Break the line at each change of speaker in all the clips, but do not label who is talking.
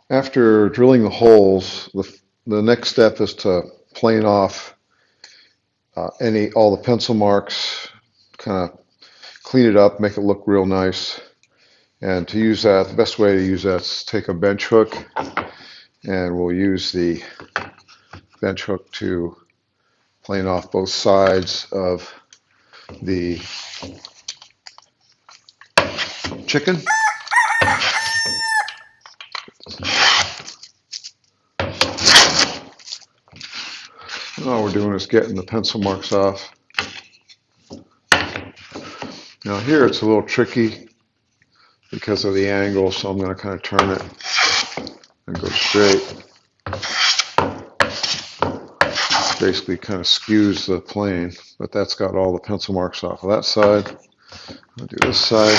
After drilling the holes, the next step is to plane off all the pencil marks, kind of clean it up, make it look real nice. And to use that, the best way to use that is take a bench hook, and we'll use the bench hook to plane off both sides of the chicken. And all we're doing is getting the pencil marks off. Now here it's a little tricky because of the angle, so I'm going to kind of turn it and go straight. Basically kind of skews the plane, but that's got all the pencil marks off of that side. I'll do this side.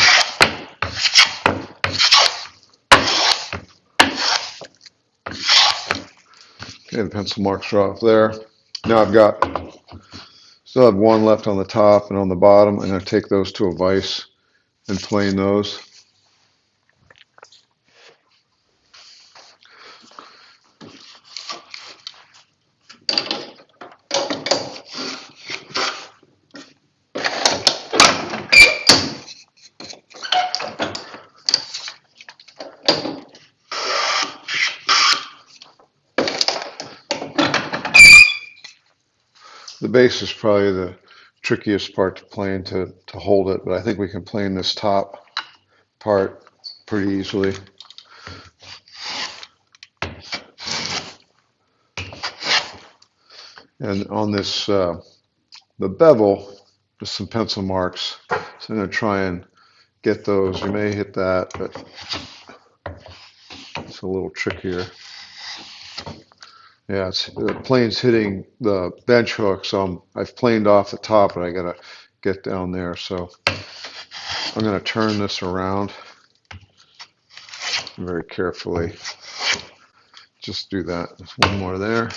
Okay, the pencil marks are off there. Now still have one left on the top and on the bottom. I'm going to take those to a vise and plane those. The base is probably the trickiest part to plane to hold it, but I think we can plane this top part pretty easily. And on this, the bevel, just some pencil marks. So I'm going to try and get those. You may hit that, but it's a little trickier. Yeah, the plane's hitting the bench hook, so I've planed off the top, and I got to get down there. So I'm going to turn this around very carefully. Just do that. There's one more there.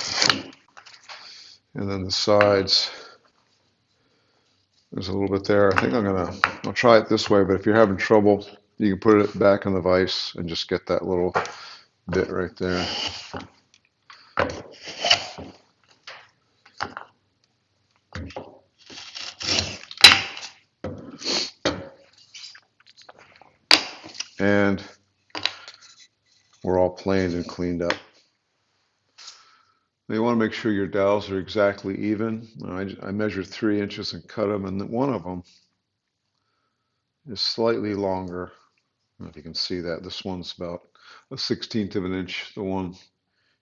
And then the sides, there's a little bit there. I think I'll try it this way, but if you're having trouble, you can put it back in the vise and just get that little bit right there. And we're all planed and cleaned up. Now you want to make sure your dowels are exactly even. I measured 3 inches and cut them, and one of them is slightly longer. I don't know if you can see that. This one's about a 1/16 of an inch. The one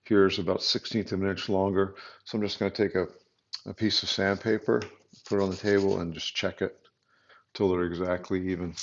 here is about 1/16 of an inch longer. So I'm just going to take a piece of sandpaper, put it on the table, and just check it until they're exactly even.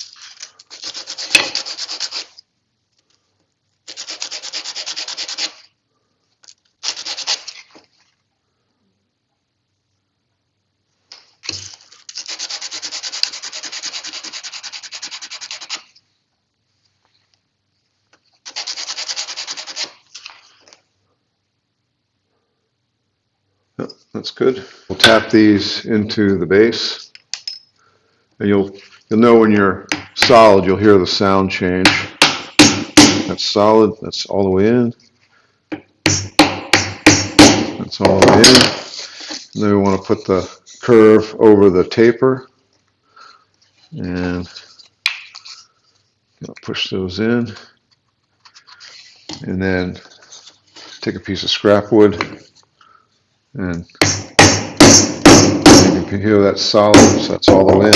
Yep, that's good. We'll tap these into the base, and you'll know when you're solid. You'll hear the sound change. That's solid. That's all the way in. That's all the way in. And then we want to put the curve over the taper, and push those in, and then take a piece of scrap wood, and you can hear that solid, so that's all the way in.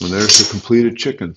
And there's the completed chicken.